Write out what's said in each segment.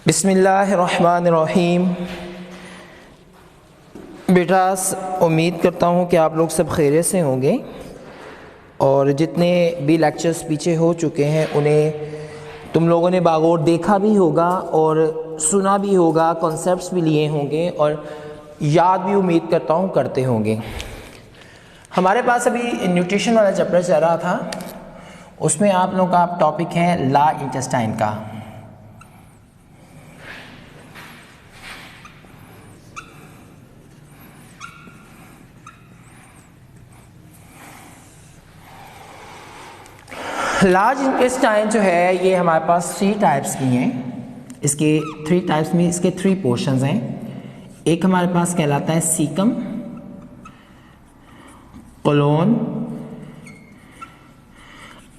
बिस्मिल्लाहिर्रहमानिर्रहीम। बेटा, उम्मीद करता हूँ कि आप लोग सब खैरियत से होंगे और जितने भी लेक्चर्स पीछे हो चुके हैं उन्हें तुम लोगों ने बागौर देखा भी होगा और सुना भी होगा, कॉन्सेप्ट्स भी लिए होंगे और याद भी उम्मीद करता हूँ करते होंगे। हमारे पास अभी न्यूट्रिशन वाला चैप्टर चल रहा था, उसमें आप लोगों का टॉपिक है लार्ज इंटेस्टाइन का। लार्ज इंटेस्टाइन जो है ये हमारे पास 3 टाइप्स की हैं। इसके 3 टाइप्स में इसके 3 पोर्शंस हैं। एक हमारे पास कहलाता है caecum, colon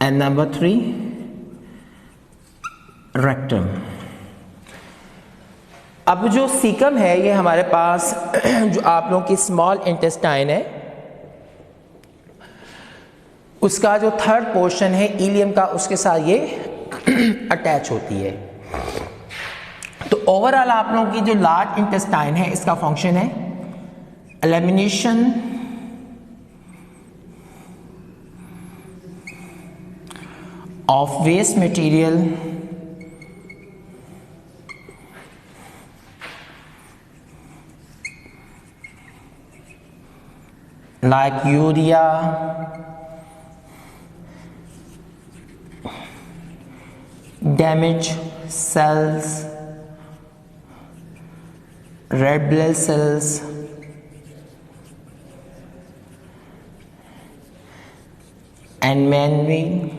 and number 3 rectum. अब जो सीकम है ये हमारे पास जो आप लोगों की स्मॉल इंटेस्टाइन है उसका जो 3rd पोर्शन है इलियम का, उसके साथ ये अटैच होती है। तो ओवरऑल आप लोगों की जो लार्ज इंटेस्टाइन है इसका फंक्शन है elimination of waste material like urea, damaged cells, red blood cells, and mainly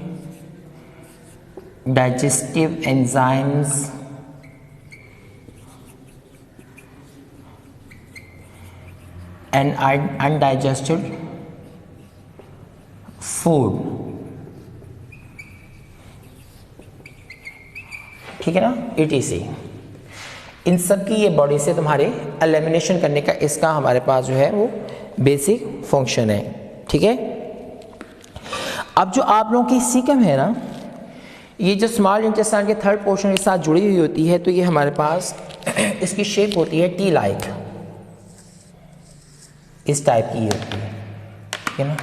digestive enzymes and undigested food। ठीक है ना, ETC इन सब की ये बॉडी से तुम्हारे एलिमिनेशन करने का इसका हमारे पास जो है वो बेसिक फंक्शन है। ठीक है, अब जो आप लोगों की सीकम है ना, ये जो स्मॉल इंटेस्टाइन के 3rd पोर्शन के साथ जुड़ी हुई होती है, तो ये हमारे पास इसकी शेप होती है टी लाइक, इस टाइप की होती है। ठीक है ना,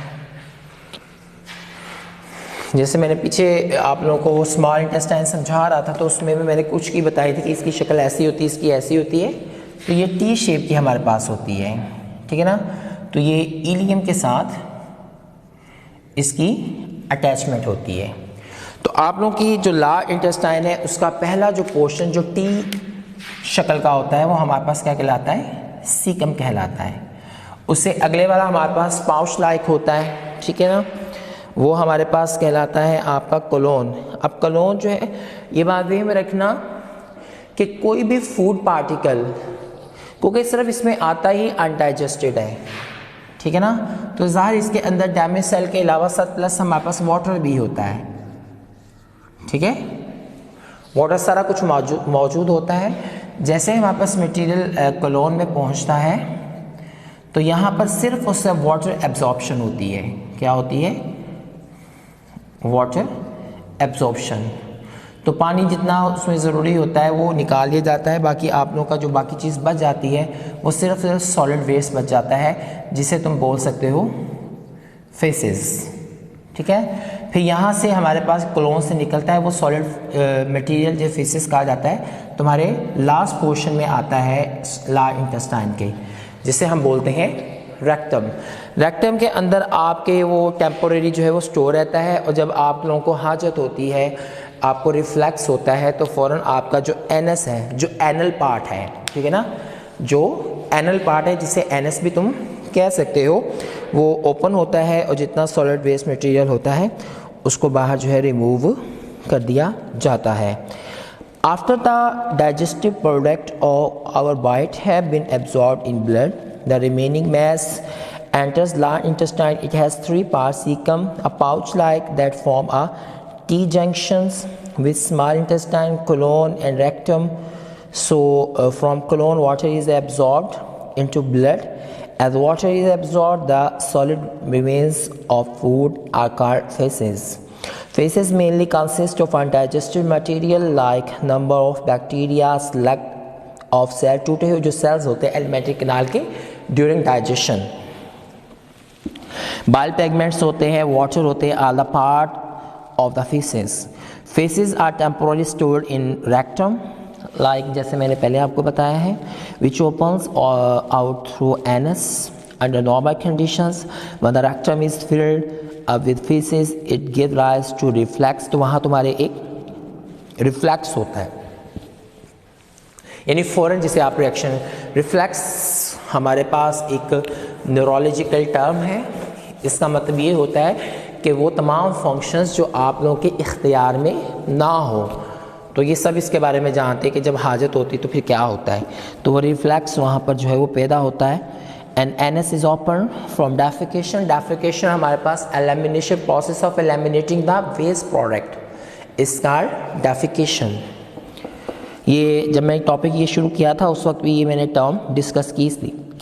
जैसे मैंने पीछे आप लोगों को स्मॉल इंटेस्टाइन समझा रहा था तो उसमें भी मैंने कुछ की बताई थी कि इसकी शक्ल ऐसी होती है, इसकी ऐसी होती है। तो ये टी शेप की हमारे पास होती है। ठीक है ना, तो ये इलियम के साथ इसकी अटैचमेंट होती है। तो आप लोगों की जो लार्ज इंटेस्टाइन है उसका पहला जो पोर्शन जो टी शक्ल का होता है वो हमारे पास क्या कहलाता है, सीकम कहलाता है। उससे अगले वाला हमारे पास पाउच लाइक होता है। ठीक है ना, वो हमारे पास कहलाता है आपका कोलोन। अब कोलोन जो है, ये बात भी में रखना कि कोई भी फूड पार्टिकल, क्योंकि सिर्फ इसमें आता ही अनडाइजेस्टेड है, ठीक है ना, तो ज़ाहिर इसके अंदर डैमेज सेल के अलावा साथ प्लस हमारे पास वाटर भी होता है। ठीक है, वाटर सारा कुछ मौजूद होता है। जैसे हमारे पास मटेरियल कोलोन में पहुंचता है तो यहाँ पर सिर्फ और सिर्फ वाटर एब्जॉर्प्शन होती है। क्या होती है, वाटर एब्जॉर्प्शन। तो पानी जितना उसमें ज़रूरी होता है वो निकाल लिया जाता है, बाकी आप लोगों का जो बाकी चीज़ बच जाती है वो सिर्फ सॉलिड वेस्ट बच जाता है, जिसे तुम बोल सकते हो फेसेस। ठीक है, फिर यहाँ से हमारे पास कोलोन से निकलता है वो सॉलिड मटेरियल जो फेसेस कहा जाता है, तुम्हारे लास्ट पोर्शन में आता है लार्ज इंटेस्टाइन के, जिसे हम बोलते हैं रेक्टम। रेक्टम के अंदर आपके वो टेम्पोरेरी जो है वो स्टोर रहता है, और जब आप लोगों को हाजत होती है, आपको रिफ्लेक्स होता है, तो फ़ौरन आपका जो एनस है, जो एनल पार्ट है, ठीक है ना, जो एनल पार्ट है जिसे एनस भी तुम कह सकते हो, वो ओपन होता है और जितना सॉलिड वेस्ट मटेरियल होता है उसको बाहर जो है रिमूव कर दिया जाता है। After the digestive product of our bite have been absorbed in blood, the remaining mass enters large intestine. It has 3 parts: cecum, a pouch like that form a T junctions with small intestine, colon and rectum. So from colon water is absorbed into blood. As water is absorbed, the solid remains of food are called feces. Feces mainly consist of undigested material like number of bacteria, slug of cell, टूटे हुए जो cells होते हैं alimentary canal के during digestion. Bile pigments होते हैं, water होते हैं, are the part of the feces. Feces are temporarily stored in rectum, like जैसे मैंने पहले आपको बताया है, which opens out through anus. Under normal conditions, when the rectum is filled with feces, it gives rise to reflex. तो वहाँ तुम्हारे एक रिफ्लेक्स होता है, यानी फौरन जिसे आप रिएक्शन. रिफ्लेक्स हमारे पास एक न्यूरोलॉजिकल टर्म है. इसका मतलब ये होता है कि वो तमाम फंक्शंस जो आप लोगों के इख्तियार में ना हो, तो ये सब इसके बारे में जानते हैं कि जब हाजत होती तो फिर क्या होता है. तो वो रिफ्लेक्स वहाँ पर जो है वो पैदा होता है. And anus is open from defecation. Defecation हमारे पास elimination process of eliminating the waste product is called defecation. ये जब मैंने टॉपिक ये शुरू किया था उस वक्त भी ये मैंने टर्म डिस्कस की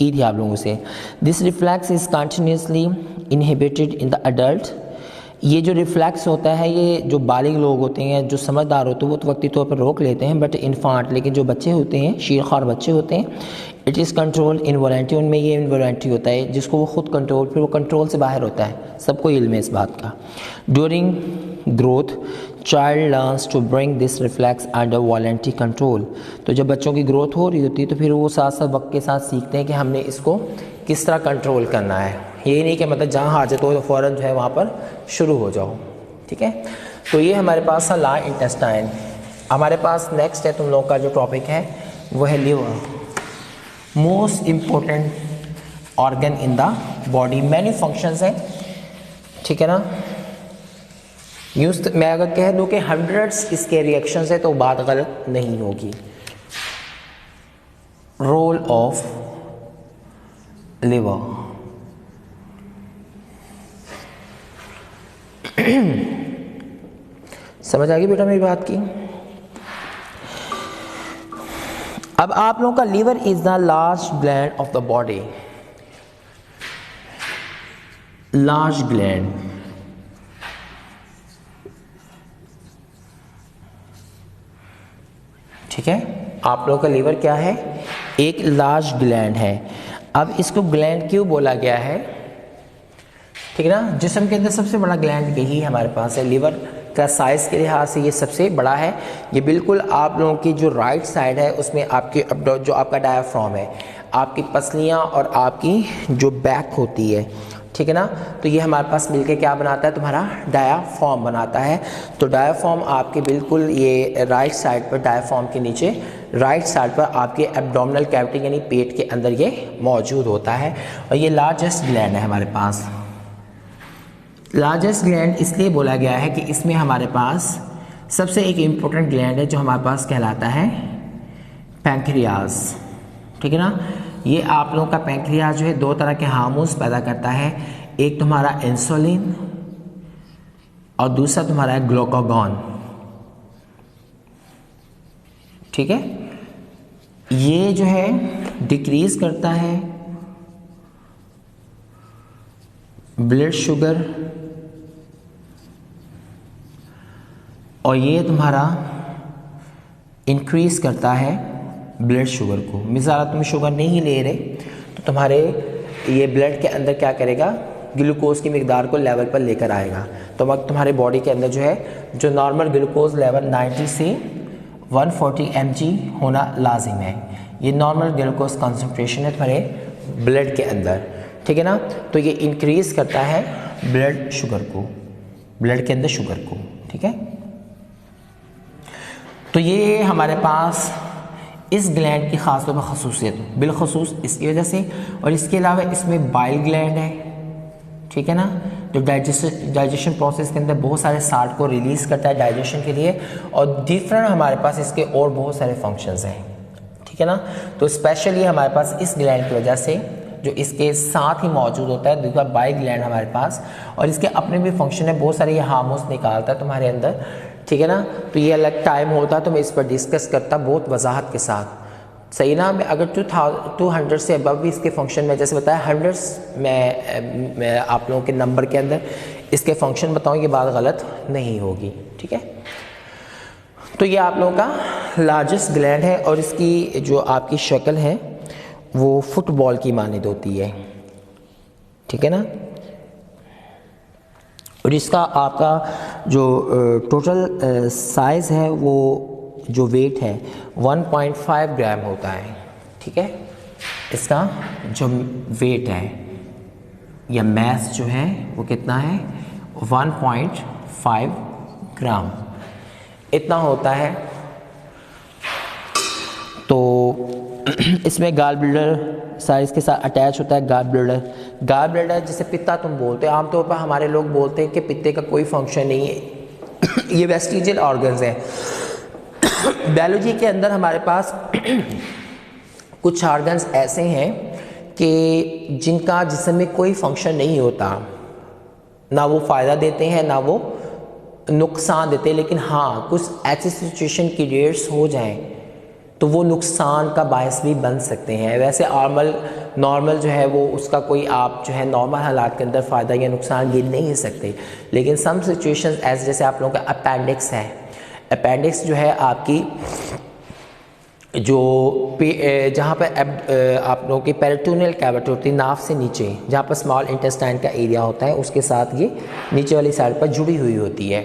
थी आप लोगों से. This reflex is continuously inhibited in the adult. ये जो रिफ्लेक्स होता है ये जो बालिग लोग होते हैं, जो समझदार होते हैं, वो तो वक्ती तौर पर रोक लेते हैं, बट इन्फांट, लेकिन जो बच्चे होते हैं, शीरखार बच्चे होते हैं, इट इज़ कंट्रोल इनवॉलेंट्री. उनमें ये इनवॉलेंट्री होता है जिसको वो खुद कंट्रोल, फिर वो कंट्रोल से बाहर होता है. सबको इल्म है इस बात का. During growth child learns to bring this reflex under voluntary control. तो जब बच्चों की ग्रोथ हो रही होती है तो फिर वो साथ साथ वक्त के साथ सीखते हैं कि हमने इसको किस तरह कंट्रोल करना है. ये नहीं कि मतलब जहाँ हाजत हो तो फ़ौरन जो है वहाँ पर शुरू हो जाओ. ठीक है, तो ये हमारे पास है लार्ज इंटेस्टाइन. हमारे पास नेक्स्ट है तुम लोगों का जो टॉपिक है वो है liver. Most important organ in the body. Many functions हैं, ठीक है ना. यूज मैं अगर कह दूँ कि हंड्रेड्स इसके रिएक्शंस है तो बात गलत नहीं होगी. Role of liver. समझ आ गई बेटा मेरी बात की. अब आप लोगों का liver is the large gland of the body. Large gland, ठीक है. आप लोगों का लीवर क्या है? एक लार्ज ग्लैंड है. अब इसको ग्लैंड क्यों बोला गया है? ठीक है ना. जिस्म के अंदर सबसे बड़ा ग्लैंड यही हमारे पास है. लीवर का साइज़ के लिहाज से ये सबसे बड़ा है. ये बिल्कुल आप लोगों की जो राइट साइड है उसमें आपके जो आपका डायाफ्राम है, आपकी पसलियाँ और आपकी जो बैक होती है, ठीक है ना, तो ये हमारे पास मिलके क्या बनाता है? तुम्हारा डायाफ्राम बनाता है. तो डायाफ्राम आपके बिल्कुल ये राइट साइड पर, डायाफ्राम के नीचे राइट साइड पर आपके एब्डोमिनल कैविटी यानी पेट के अंदर ये मौजूद होता है. और ये लार्जेस्ट ग्लैंड है हमारे पास. लार्जेस्ट ग्लैंड इसलिए बोला गया है कि इसमें हमारे पास सबसे एक इम्पोर्टेंट ग्लैंड है जो हमारे पास कहलाता है पैंक्रियाज. ठीक है ना. ये आप लोगों का पैंक्रियाज जो है दो तरह के हार्मोन्स पैदा करता है. एक तुम्हारा इंसुलिन और दूसरा तुम्हारा है ग्लूकागॉन. ठीक है. ये जो है डिक्रीज करता है ब्लड शुगर और ये तुम्हारा इंक्रीज करता है ब्लड शुगर को. मिसाल तुम शुगर नहीं ले रहे तो तुम्हारे ये ब्लड के अंदर क्या करेगा? ग्लूकोज की मिकदार को लेवल पर लेकर आएगा. तो वक्त तुम्हारे बॉडी के अंदर जो है जो नॉर्मल ग्लूकोज लेवल 90 से 140 mg होना लाजिम है. ये नॉर्मल ग्लूकोज कंसंट्रेशन है तुम्हारे ब्लड के अंदर. ठीक है ना. तो ये इंक्रीज करता है ब्लड शुगर को, ब्लड के अंदर शुगर को. ठीक है. तो ये हमारे पास इस ग्लैंड की खास तौर पर खसूसियत बिलखसूस इसकी वजह से. और इसके अलावा इसमें बाइल ग्लैंड है. ठीक है ना. जो डाइजेशन प्रोसेस के अंदर बहुत सारे साल्ट को रिलीज़ करता है डाइजेशन के लिए. और डिफरेंट हमारे पास इसके और बहुत सारे फंक्शंस हैं. ठीक है ना. तो स्पेशली हमारे पास इस ग्लैंड की वजह से जो इसके साथ ही मौजूद होता है दूसरा बाइल ग्लैंड हमारे पास, और इसके अपने भी फंक्शन है. बहुत सारे ये हार्मोन्स निकालता है तुम्हारे अंदर. ठीक है ना. तो ये अलग टाइम होता है तो मैं इस पर डिस्कस करता बहुत वजाहत के साथ. सही ना. मैं अगर 200 से अबव भी इसके फंक्शन में जैसे बताया 100 मैं आप लोगों के नंबर के अंदर इसके फंक्शन बताऊँ, ये बात गलत नहीं होगी, ठीक है। तो ये आप लोगों का लार्जेस्ट ग्लैंड है और इसकी जो आपकी शक्ल है वो फुटबॉल की मानिंद होती है, ठीक है ना। और इसका आपका जो टोटल साइज़ है वो जो वेट है 1.5 ग्राम होता है, ठीक है। इसका जो वेट है या मास जो है वो कितना है 1.5 ग्राम इतना होता है। तो इसमें गाल ब्लैडर साइज के साथ अटैच होता है। गाल ब्लैडर जिसे पित्ता तुम बोलते हैं, आमतौर पर हमारे लोग बोलते हैं कि पित्ते का कोई फंक्शन नहीं है, ये वेस्टिजियल ऑर्गन्स है। बायोलॉजी के अंदर हमारे पास कुछ ऑर्गन्स ऐसे हैं कि जिनका जिस्म में कोई फंक्शन नहीं होता, ना वो फ़ायदा देते हैं ना वो नुकसान देते हैं, लेकिन हाँ कुछ ऐसी सिचुएशन क्रिएट्स हो जाएं तो वो नुकसान का बायस भी बन सकते हैं। वैसे नॉर्मल जो है वो उसका कोई आप जो है नॉर्मल हालात के अंदर फ़ायदा या नुकसान गिन नहीं सकते, लेकिन सम सिचुएशंस ऐसे जैसे आप लोगों का अपेंडिक्स है। अपेंडिक्स जो है आपकी जो जहाँ पर आप लोगों की पेरिटोनियल कैविटी होती है, नाभ से नीचे जहाँ पर स्मॉल इंटेस्टाइन का एरिया होता है, उसके साथ ये नीचे वाली साइड पर जुड़ी हुई होती है,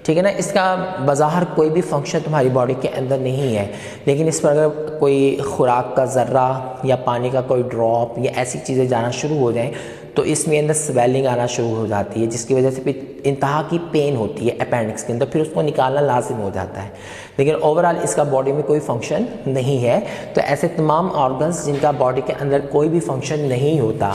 ठीक है ना। इसका बाज़ाहिर कोई भी फंक्शन तुम्हारी बॉडी के अंदर नहीं है, लेकिन इस पर अगर कोई खुराक का ज़र्रा या पानी का कोई ड्रॉप या ऐसी चीज़ें जाना शुरू हो जाएं तो इसमें अंदर स्वेलिंग आना शुरू हो जाती है, जिसकी वजह से फिर इंतहा की पेन होती है अपेंडिक्स के अंदर, फिर उसको निकालना लाजिम हो जाता है। लेकिन ओवरऑल इसका बॉडी में कोई फंक्शन नहीं है। तो ऐसे तमाम ऑर्गन्स जिनका बॉडी के अंदर कोई भी फंक्शन नहीं होता,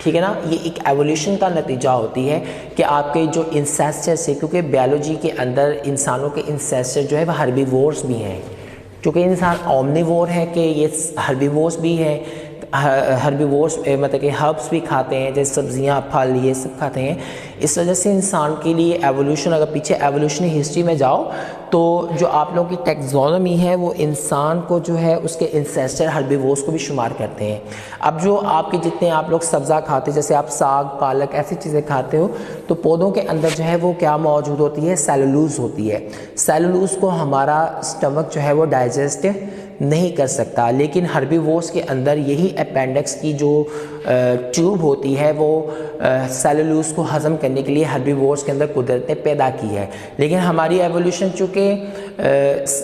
ठीक है ना, ये एक एवोल्यूशन का नतीजा होती है कि आपके जो इंसेस्टर्स है, क्योंकि बायोलॉजी के अंदर इंसानों के इंसेस्टर जो है वह हर्बीवोर्स भी हैं, क्योंकि इंसान ओमनिवोर है कि ये हर्बीवोर्स भी हैं। हर्बीवोर्स मतलब कि हर्ब्स भी खाते हैं, जैसे सब्जियां फल ये सब खाते हैं। इस वजह से इंसान के लिए एवोल्यूशन, अगर पीछे एवोल्यूशनरी हिस्ट्री में जाओ तो जो आप लोगों की टैक्सोनॉमी है वो इंसान को जो है उसके इंसेस्टर हर्बीवोर्स को भी शुमार करते हैं। अब जो आपके जितने आप लोग सब्ज़ा खाते, जैसे आप साग पालक ऐसी चीज़ें खाते हो, तो पौधों के अंदर जो है वो क्या मौजूद होती है, सेलुलोज होती है। सेलुलोज को हमारा स्टमक जो है वो डाइजेस्ट नहीं कर सकता, लेकिन हर्बीवोर्स के अंदर यही अपेंडिक्स की जो ट्यूब होती है वो सेलुलोज को हज़म करने के लिए हर्बीवोर्स के अंदर कुदरत ने पैदा की है। लेकिन हमारी एवोल्यूशन चूँकि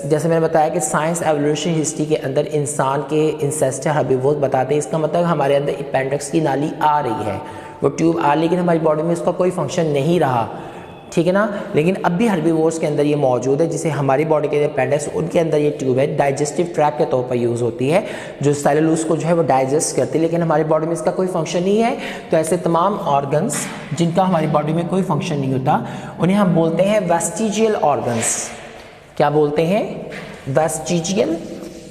जैसे मैंने बताया कि साइंस एवोल्यूशन हिस्ट्री के अंदर इंसान के इंसेस्टर हर्बीवोर्स बताते हैं, इसका मतलब हमारे अंदर अपेंडिक्स की नाली आ रही है, वो ट्यूब आ, लेकिन हमारी बॉडी में उसका कोई फंक्शन नहीं रहा, ठीक है ना। लेकिन अब भी हर्बीवोर्स के अंदर ये मौजूद है, जिसे हमारी बॉडी के अपेंडिक्स उनके अंदर ये ट्यूब है, डाइजेस्टिव ट्रैक के तौर पर यूज़ होती है, जो सेलुलोज को जो है वो डाइजेस्ट करती है, लेकिन हमारी बॉडी में इसका कोई फंक्शन नहीं है। तो ऐसे तमाम ऑर्गन्स जिनका हमारी बॉडी में कोई फंक्शन नहीं होता उन्हें हम बोलते हैं वेस्टिजियल ऑर्गन्स। क्या बोलते हैं? वेस्टिजियल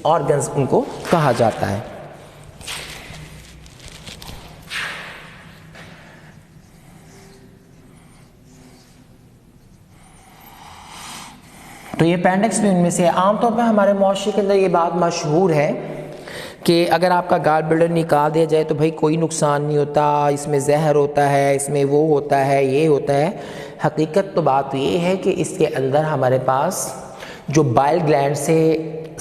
ऑर्गन्स उनको कहा जाता है। तो ये अपेंडिक्स भी उनमें से है। आमतौर पर हमारे मुआशरे के अंदर ये बात मशहूर है कि अगर आपका गाल ब्लैडर निकाल दिया जाए तो भाई कोई नुकसान नहीं होता, इसमें जहर होता है, इसमें वो होता है, ये होता है। हकीकत तो बात ये है कि इसके अंदर हमारे पास जो बाइल ग्लैंड से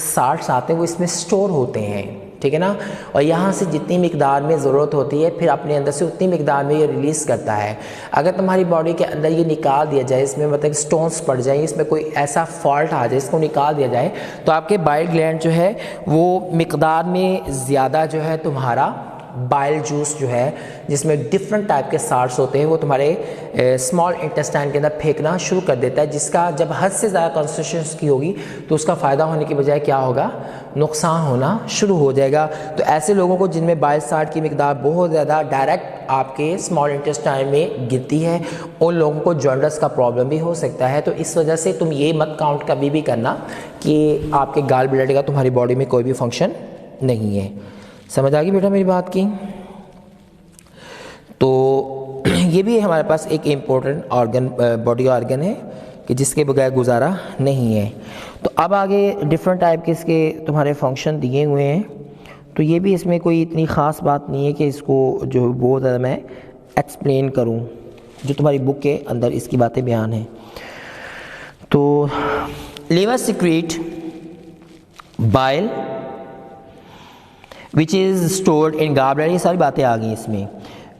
साल्ट्स आते हैं वो इसमें स्टोर होते हैं, ठीक है ना। और यहाँ से जितनी मिकदार में ज़रूरत होती है फिर अपने अंदर से उतनी मिकदार में ये रिलीज़ करता है। अगर तुम्हारी बॉडी के अंदर ये निकाल दिया जाए, इसमें मतलब स्टोन्स पड़ जाए, इसमें कोई ऐसा फॉल्ट आ जाए, इसको निकाल दिया जाए, तो आपके बाइल ग्लैंड जो है वो मिकदार में ज़्यादा जो है तुम्हारा बाइल जूस जो है, जिसमें डिफरेंट टाइप के साल्ट्स होते हैं, वो तुम्हारे स्मॉल इंटेस्टाइन के अंदर फेंकना शुरू कर देता है, जिसका जब हद से ज़्यादा कॉन्सेंट्रेशन की होगी तो उसका फ़ायदा होने की बजाय क्या होगा, नुकसान होना शुरू हो जाएगा। तो ऐसे लोगों को जिनमें बाइल साल्ट की मिकदार बहुत ज़्यादा डायरेक्ट आपके स्मॉल इंटेस्टाइन में गिरती है, उन लोगों को जॉन्डिस का प्रॉब्लम भी हो सकता है। तो इस वजह से तुम ये मत काउंट कभी भी करना कि आपके गाल ब्लैडर का तुम्हारी बॉडी में कोई भी फंक्शन नहीं है। समझ आ गई बेटा मेरी बात की? तो ये भी हमारे पास एक इम्पोर्टेंट ऑर्गन, बॉडी ऑर्गन है कि जिसके बगैर गुजारा नहीं है। तो अब आगे डिफरेंट टाइप के इसके तुम्हारे फंक्शन दिए हुए हैं, तो ये भी इसमें कोई इतनी ख़ास बात नहीं है कि इसको जो बहुत ज़्यादा मैं एक्सप्लेन करूं, जो तुम्हारी बुक के अंदर इसकी बातें बयान हैं। तो liver secrete bile which is stored in gallbladder, ये सारी बातें आ गई इसमें।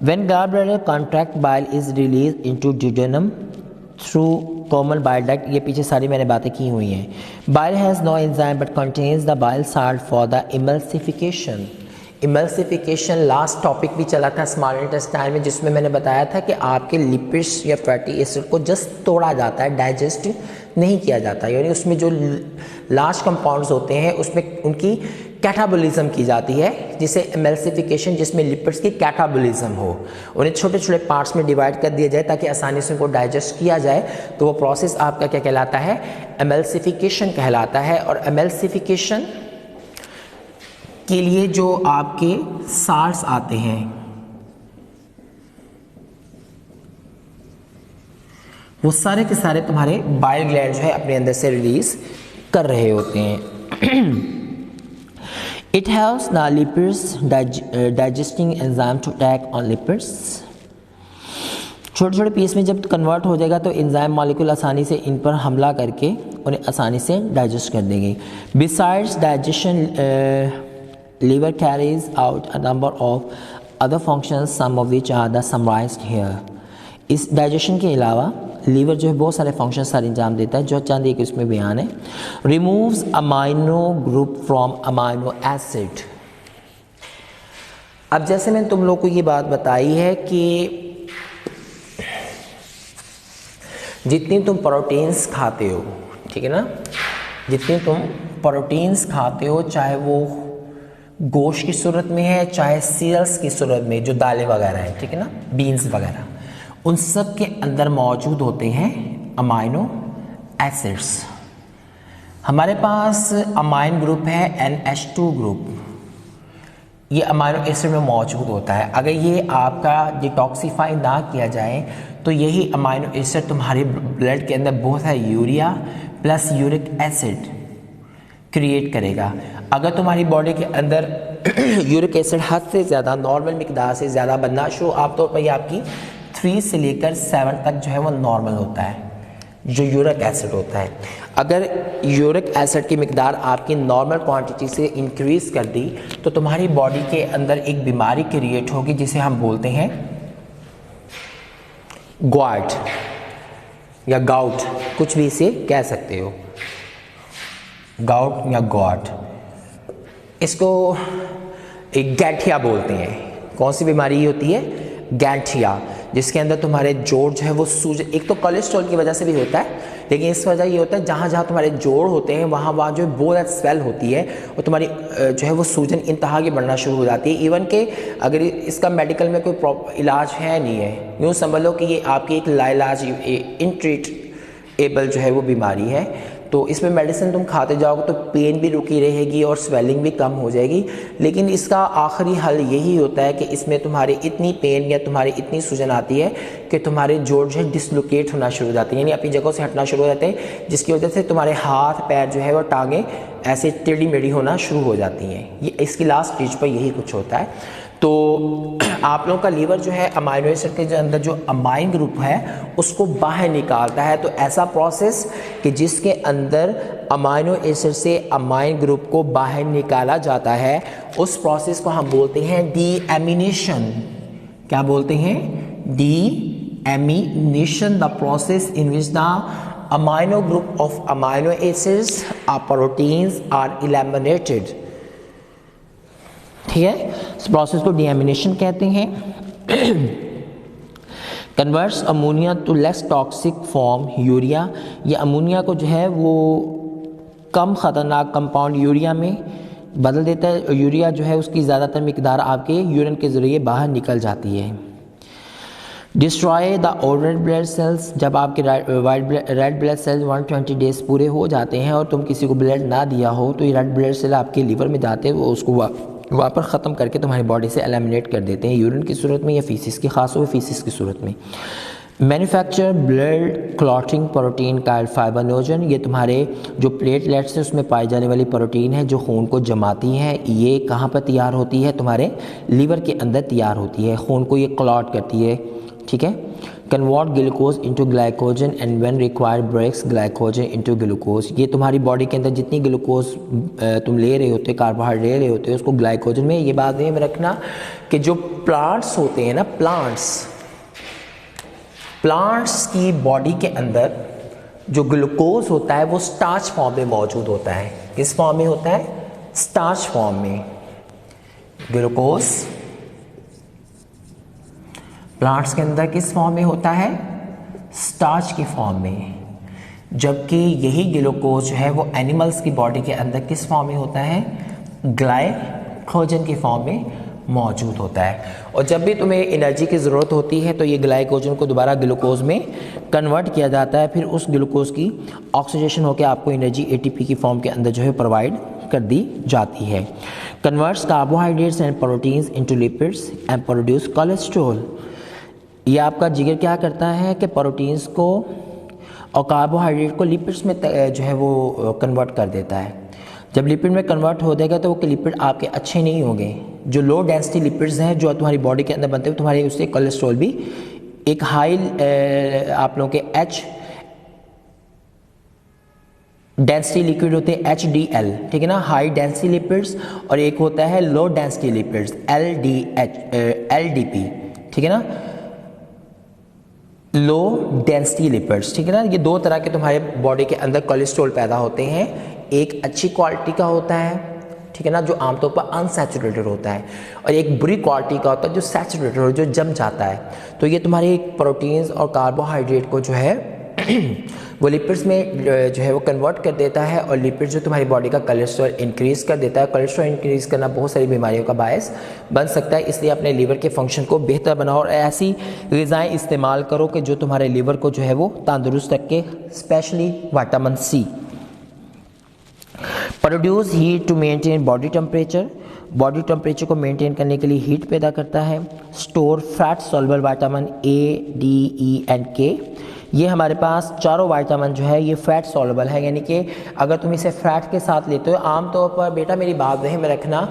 When gallbladder contract, bile is released into duodenum through common bile duct, ये पीछे सारी मैंने बातें की हुई हैं। Bile has no enzyme but contains the bile salt for the emulsification। Emulsification last topic भी चला था स्मॉल इंटेस्टाइन में, जिसमें मैंने बताया था कि आपके लिपिड्स या फैटी एसिड को जस्ट तोड़ा जाता है, डाइजेस्ट नहीं किया जाता, यानी उसमें जो लार्ज कंपाउंड्स होते हैं उसमें उनकी कैटाबोलिज्म की जाती है, जिसे इमल्सिफिकेशन, जिसमें लिपिड्स की कैटाबोलिज्म हो, उन्हें छोटे छोटे पार्ट्स में डिवाइड कर दिया जाए ताकि आसानी से उनको डाइजेस्ट किया जाए। तो वो प्रोसेस आपका क्या कहलाता है? इमल्सिफिकेशन कहलाता है। और इमल्सिफिकेशन के लिए जो आपके साल्ट्स आते हैं वो सारे के सारे तुम्हारे बाइल ग्लैंड जो है अपने अंदर से रिलीज कर रहे होते हैं। It helps the lipids digesting enzyme to attack on lipids। छोटे छोटे पीस में जब कन्वर्ट हो जाएगा तो एंजाइम मॉलिक्यूल आसानी से इन पर हमला करके उन्हें आसानी से डाइजेस्ट कर देंगे। Besides digestion, liver carries out a number of other functions, some of which are the summarized here। इस डाइजेशन के अलावा लीवर जो है बहुत सारे फंक्शन सारे अंजाम देता है, जो चंद एक इसमें बयान है। Removes amino group from amino acid. अब जैसे मैंने तुम लोग को ये बात बताई है कि जितनी तुम प्रोटीन्स खाते हो, ठीक है ना, जितनी तुम प्रोटीन्स खाते हो, चाहे वो गोश्त की सूरत में है चाहे सीरियल्स की सूरत में, जो दालें वगैरह हैं, ठीक है ना, बीन्स वगैरह, उन सब के अंदर मौजूद होते हैं अमाइनो एसिड्स। हमारे पास अमाइन ग्रुप है NH2 ग्रुप, ये अमाइनो एसिड में मौजूद होता है। अगर ये आपका डिटॉक्सीफाई ना किया जाए तो यही अमाइनो एसिड तुम्हारे ब्लड के अंदर बहुत सारा urea plus uric acid create करेगा। अगर तुम्हारी बॉडी के अंदर यूरिक एसिड हद से ज़्यादा, नॉर्मल मिकदार से ज़्यादा बनना शुरू, आमतौर पर ये आपकी 3 से लेकर 7 तक जो है वो नॉर्मल होता है, जो यूरिक एसिड होता है। अगर यूरिक एसिड की मिकदार आपकी नॉर्मल क्वांटिटी से इंक्रीज कर दी तो तुम्हारी बॉडी के अंदर एक बीमारी क्रिएट होगी जिसे हम बोलते हैं ग्वाट या गाउट, कुछ भी इसे कह सकते हो, गाउट या गॉट। इसको एक गैठिया बोलते हैं। कौन सी बीमारी होती है? गैठिया, जिसके अंदर तुम्हारे जोड़ जो है वो सूज, एक तो कोलेस्ट्रॉल की वजह से भी होता है, लेकिन इस वजह ये होता है जहाँ जहाँ तुम्हारे जोड़ होते हैं वहाँ जो है बहुत स्वेल होती है और तुम्हारी जो है वो सूजन इंतहा की बढ़ना शुरू हो जाती है। इवन के अगर इसका मेडिकल में कोई इलाज है नहीं है, यूँ समझ लो कि ये आपकी एक लाइलाज इनट्रीटेबल जो है वो बीमारी है। तो इसमें मेडिसिन तुम खाते जाओगे तो पेन भी रुकी रहेगी और स्वेलिंग भी कम हो जाएगी, लेकिन इसका आखिरी हल यही होता है कि इसमें तुम्हारी इतनी पेन या तुम्हारी इतनी सूजन आती है कि तुम्हारे जोड़ जो है डिसलोकेट होना शुरू हो जाते हैं, यानी अपनी जगहों से हटना शुरू हो जाते हैं, जिसकी वजह से तुम्हारे हाथ पैर जो है वो टांगें ऐसे टेढ़ी मेढ़ी होना शुरू हो जाती हैं। ये इसकी लास्ट स्टेज पर यही कुछ होता है। तो आप लोगों का लीवर जो है अमाइनो एसिड के जो अंदर जो अमाइन ग्रुप है उसको बाहर निकालता है। तो ऐसा प्रोसेस कि जिसके अंदर अमाइनो एसिड से अमाइन ग्रुप को बाहर निकाला जाता है, उस प्रोसेस को हम बोलते हैं डीएमिनेशन। क्या बोलते हैं? Deamination, the process in which the amino group of amino acids और प्रोटीन्स आर एलिमिनेटेड। ठीक है, इस प्रोसेस को डीएमिनेशन कहते हैं। Converts ammonia to less toxic form urea, ये अमोनिया को जो है वो कम ख़तरनाक कंपाउंड यूरिया में बदल देता है। यूरिया जो है उसकी ज़्यादातर मिकदार आपके यूरिन के ज़रिए बाहर निकल जाती है। Destroy the red blood cells, जब आपके रेड ब्लड सेल्स 120 डेज पूरे हो जाते हैं और तुम किसी को ब्लड ना दिया हो तो ये रेड ब्लड सेल आपके लीवर में जाते हैं, वो उसको वहाँ पर ख़त्म करके तुम्हारी बॉडी से एलिमिनेट कर देते हैं, यूरिन की सूरत में या फीसिस की, खासतौर पर फीसिस की सूरत में। Manufacture blood clotting protein Kyle fibrinogen, ये तुम्हारे जो प्लेटलेट्स हैं उसमें पाई जाने वाली प्रोटीन है जो खून को जमाती हैं। ये कहाँ पर तैयार होती है? तुम्हारे लीवर के अंदर तैयार होती है, खून को ये क्लॉट करती है। ठीक है, convert glucose into glycogen and when required breaks glycogen into glucose. ये तुम्हारी बॉडी के अंदर जितनी ग्लूकोज तुम ले रहे होते हो, कार्बोहाइड्रेट ले रहे होते हो, उसको ग्लाइकोजन में, ये बात में रखना कि जो प्लांट्स होते हैं ना, प्लांट्स की बॉडी के अंदर जो ग्लूकोज होता है वो स्टार्च फॉर्म में मौजूद होता है। किस फॉर्म में होता है? स्टार्च फॉर्म में। ग्लूकोज प्लांट्स के अंदर किस फॉर्म में होता है? स्टार्च की फॉर्म में। जबकि यही ग्लूकोज जो है वो एनिमल्स की बॉडी के अंदर किस फॉर्म में होता है? ग्लाइकोजन की फॉर्म में मौजूद होता है। और जब भी तुम्हें एनर्जी की ज़रूरत होती है तो ये ग्लाइकोजन को दोबारा ग्लूकोज में कन्वर्ट किया जाता है, फिर उस ग्लूकोज की ऑक्सीडेशन होकर आपको एनर्जी एटीपी की फॉर्म के अंदर जो है प्रोवाइड कर दी जाती है। Converts carbohydrates and proteins into lipids and produce cholesterol. ये आपका जिगर क्या करता है कि प्रोटीन्स को और कार्बोहाइड्रेट को लिपिड्स में जो है वो कन्वर्ट कर देता है। जब लिपिड में कन्वर्ट हो जाएगा तो वो लिपिड आपके अच्छे नहीं होंगे। जो लो डेंसिटी लिपिड्स हैं जो तुम्हारी बॉडी के अंदर बनते हैं, तुम्हारे उससे कोलेस्ट्रॉल भी एक हाई आप लोगों के एच डेंसिटी लिक्विड होते हैं HDL, ठीक है ना, हाई डेंसिटी लिपिड्स, और एक होता है लो डेंसिटी लिपिड्स LDP, ठीक है ना, लो डेंसिटी लिपिड्स, ठीक है ना। ये दो तरह के तुम्हारे बॉडी के अंदर कोलेस्ट्रॉल पैदा होते हैं। एक अच्छी क्वालिटी का होता है, ठीक है ना, जो आमतौर पर अनसैचुरेटेड होता है, और एक बुरी क्वालिटी का होता है जो सैचुरेटेड हो, जो जम जाता है। तो ये तुम्हारे प्रोटीन्स और कार्बोहाइड्रेट को जो है वो लिपिड्स में जो है वो कन्वर्ट कर देता है, और लिपिड जो तुम्हारी बॉडी का कोलेस्ट्रॉल इंक्रीज़ कर देता है। कोलेस्ट्रॉल इंक्रीज़ करना बहुत सारी बीमारियों का बायस बन सकता है, इसलिए अपने लीवर के फंक्शन को बेहतर बनाओ और ऐसी ग़िज़ाएँ इस्तेमाल करो कि जो तुम्हारे लीवर को जो है वो तंदुरुस्त रखे, specially vitamin C। Produce heat to maintain body temperature. Body temperature को मेंटेन करने के लिए हीट पैदा करता है। Store fat soluble vitamin A, D, E and K। ये हमारे पास चारों विटामिन जो है ये फैट सॉल्युबल है, यानी कि अगर तुम इसे फैट के साथ लेते हो, आमतौर पर बेटा मेरी बात वही में रखना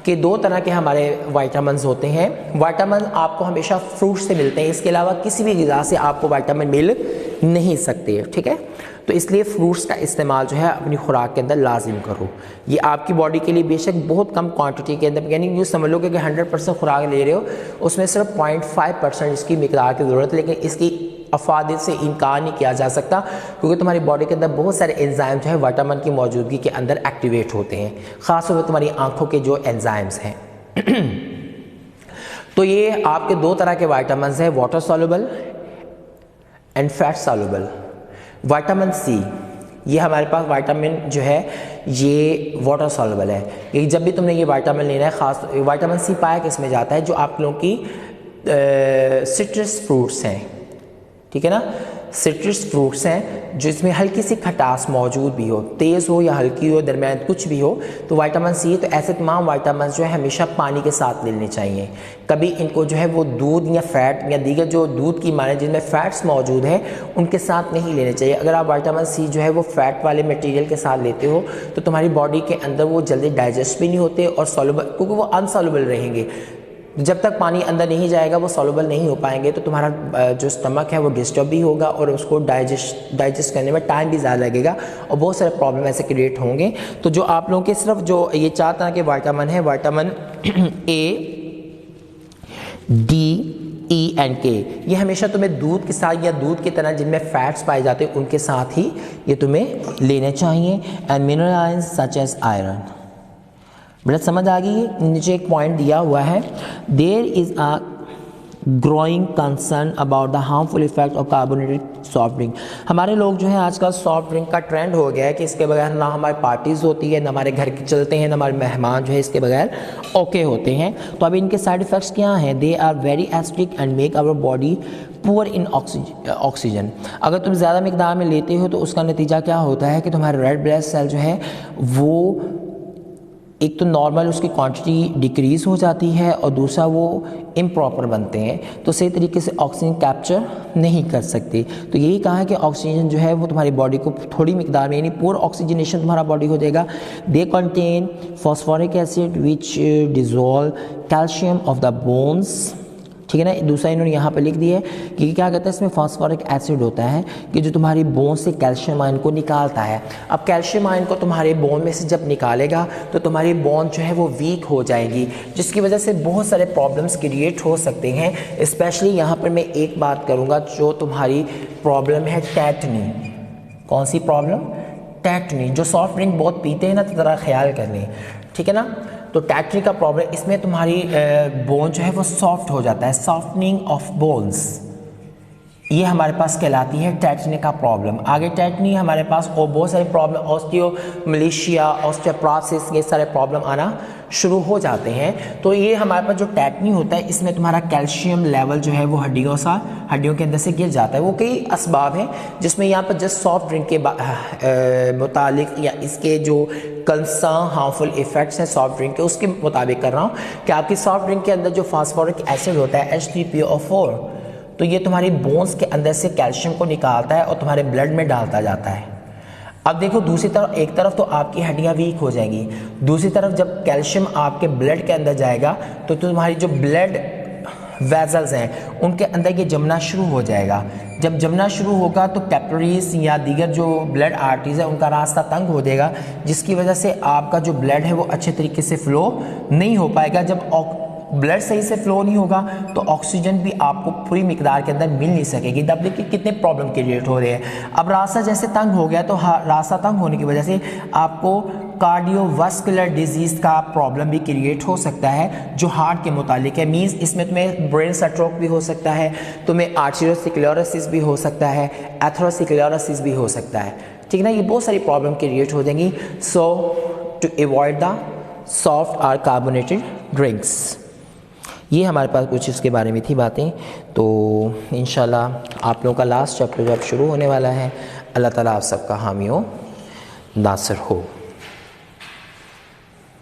कि दो तरह के हमारे विटामिन होते हैं। विटामिन आपको हमेशा फ्रूट से मिलते हैं, इसके अलावा किसी भी ग़िज़ा से आपको विटामिन मिल नहीं सकते, ठीक है। तो इसलिए फ्रूट्स का इस्तेमाल जो है अपनी खुराक के अंदर लाजिम करो। ये आपकी बॉडी के लिए बेशक बहुत कम क्वांटिटी के अंदर, यानी यूँ समझ लो कि 100% खुराक ले रहे हो, उसमें सिर्फ 0.5% इसकी मिकदार की ज़रूरत है, लेकिन इसकी अफादियत से इनकार नहीं किया जा सकता, क्योंकि तुम्हारी बॉडी के अंदर बहुत सारे एंजाइम जो है विटामिन की मौजूदगी के अंदर एक्टिवेट होते हैं, ख़ासतौर पर तुम्हारी आँखों के जो एंजाइम्स हैं। तो ये आपके दो तरह के विटामिन हैं, water soluble and fat soluble. Vitamin C ये हमारे पास विटामिन जो है ये वाटर सॉल्युबल है। ये जब भी तुमने ये विटामिन लेना है, खास विटामिन C पाया किस में जाता है? जो आप लोगों की सिट्रस फ्रूट्स हैं, ठीक है ना, सिट्रस फ्रूट्स हैं जो इसमें हल्की सी खटास मौजूद भी हो, तेज़ हो या हल्की हो, दरमियान कुछ भी हो, तो विटामिन C। तो ऐसे तमाम विटामिन जो है हमेशा पानी के साथ लेने चाहिए। कभी इनको जो है वो दूध या फैट या दीगर जो दूध की माने जिनमें फैट्स मौजूद हैं उनके साथ नहीं लेने चाहिए। अगर आप विटामिन C जो है वो फैट वाले मटेरियल के साथ लेते हो तो तुम्हारी बॉडी के अंदर वो जल्दी डाइजेस्ट भी नहीं होते और सॉल्युबल, क्योंकि वो अनसॉल्युबल रहेंगे। जब तक पानी अंदर नहीं जाएगा वो सॉल्युबल नहीं हो पाएंगे, तो तुम्हारा जो स्टमक है वो डिस्टर्ब भी होगा और उसको डाइजेस्ट करने में टाइम भी ज़्यादा लगेगा और बहुत सारे प्रॉब्लम ऐसे क्रिएट होंगे। तो जो आप लोगों के सिर्फ जो ये 4 तरह के विटामिन है, vitamin A, D, E and K, ये हमेशा तुम्हें दूध के साथ या दूध की तरह जिनमें फैट्स पाए जाते हैं उनके साथ ही ये तुम्हें लेने चाहिए। And minerals such as iron. बेटा समझ आ गई? नीचे एक पॉइंट दिया हुआ है, there is a growing concern about the harmful effect of carbonated soft drink. हमारे लोग जो है आजकल सॉफ्ट ड्रिंक का ट्रेंड हो गया है कि इसके बगैर ना हमारी पार्टीज़ होती है, ना हमारे घर के चलते हैं, ना हमारे मेहमान जो है इसके बगैर ओके होते हैं। तो अब इनके साइड इफ़ेक्ट्स क्या हैं? They are very acidic and make our body poor in oxygen. अगर तुम ज़्यादा मिकदार में लेते हो तो उसका नतीजा क्या होता है कि तुम्हारे रेड ब्लड सेल जो है वो एक तो नॉर्मल उसकी क्वांटिटी डिक्रीज़ हो जाती है और दूसरा वो इम्प्रॉपर बनते हैं, तो सही तरीके से ऑक्सीजन कैप्चर नहीं कर सकते। तो यही कहा है कि ऑक्सीजन जो है वो तुम्हारी बॉडी को थोड़ी मिकदार में, यानी पूरा ऑक्सीजनेशन तुम्हारा बॉडी हो जाएगा। They contain phosphoric acid which dissolve calcium of the bones, ठीक है ना। दूसरा इन्होंने यहाँ पे लिख दिया है कि क्या कहता है, इसमें फास्फोरिक एसिड होता है कि जो तुम्हारी बोन से कैल्शियम आयन को निकालता है। अब कैल्शियम आयन को तुम्हारे बोन में से जब निकालेगा तो तुम्हारी बोन जो है वो वीक हो जाएगी, जिसकी वजह से बहुत सारे प्रॉब्लम्स क्रिएट हो सकते हैं। स्पेशली यहाँ पर मैं एक बात करूँगा, जो तुम्हारी प्रॉब्लम है टेटनी। कौन सी प्रॉब्लम? टेटनी। जो सॉफ्ट ड्रिंक बहुत पीते हैं ना, तो ज़रा ख्याल कर लें, ठीक है ना। तो टेटनी का प्रॉब्लम, इसमें तुम्हारी बोन जो है वो सॉफ्ट हो जाता है, सॉफ्टनिंग ऑफ बोन्स, ये हमारे पास कहलाती है टेटनी का प्रॉब्लम। आगे टेटनी हमारे पास और बहुत सारे प्रॉब्लम, ऑस्टियोमलेशिया, ऑस्टियोपोरोसिस, ये सारे प्रॉब्लम आना शुरू हो जाते हैं। तो ये हमारे पास जो टेटनी होता है, इसमें तुम्हारा कैल्शियम लेवल जो है वो हड्डियों के अंदर से गिर जाता है। वो कई असबाब हैं, जिसमें यहाँ पर जस्ट सॉफ्ट ड्रिंक के मुतालिक या इसके जो कंसर्न हार्मफुल इफेक्ट्स हैं सॉफ्ट ड्रिंक के, उसके मुताबिक कर रहा हूँ कि आपकी सॉफ्ट ड्रिंक के अंदर जो फास्फोरिक एसिड होता है H3PO4, तो ये तुम्हारी बोन्स के अंदर से कैल्शियम को निकालता है और तुम्हारे ब्लड में डालता जाता है। अब देखो दूसरी तरफ, एक तरफ तो आपकी हड्डियां वीक हो जाएंगी, दूसरी तरफ जब कैल्शियम आपके ब्लड के अंदर जाएगा तो तुम्हारी जो ब्लड वेजल्स हैं उनके अंदर ये जमना शुरू हो जाएगा। जब जमना शुरू होगा तो कैपिलरीज या दीगर जो ब्लड आर्टरीज है उनका रास्ता तंग हो जाएगा, जिसकी वजह से आपका जो ब्लड है वो अच्छे तरीके से फ्लो नहीं हो पाएगा। जब ब्लड सही से फ्लो नहीं होगा तो ऑक्सीजन भी आपको पूरी मिकदार के अंदर मिल नहीं सकेगी। तब देखिए कितने प्रॉब्लम क्रिएट हो रहे हैं। अब रास्ता जैसे तंग हो गया तो रास्ता तंग होने की वजह से आपको कार्डियोवास्कुलर डिजीज़ का प्रॉब्लम भी क्रिएट हो सकता है, जो हार्ट के मुतालिक है। मीन्स इसमें तुम्हें ब्रेन स्ट्रोक भी हो सकता है, तुम्हें आर्टेरियोस्क्लेरोसिस भी हो सकता है, एथेरोस्क्लेरोसिस भी हो सकता है, ठीक है ना। ये बहुत सारी प्रॉब्लम क्रिएट हो जाएंगी। सो टू अवॉइड द सॉफ्ट और कार्बोनेटेड ड्रिंक्स, ये हमारे पास कुछ इसके बारे में थी बातें। तो इंशाल्लाह आप लोगों का लास्ट चैप्टर जब शुरू होने वाला है, अल्लाह ताला आप सबका हामी हो, नासिर हो।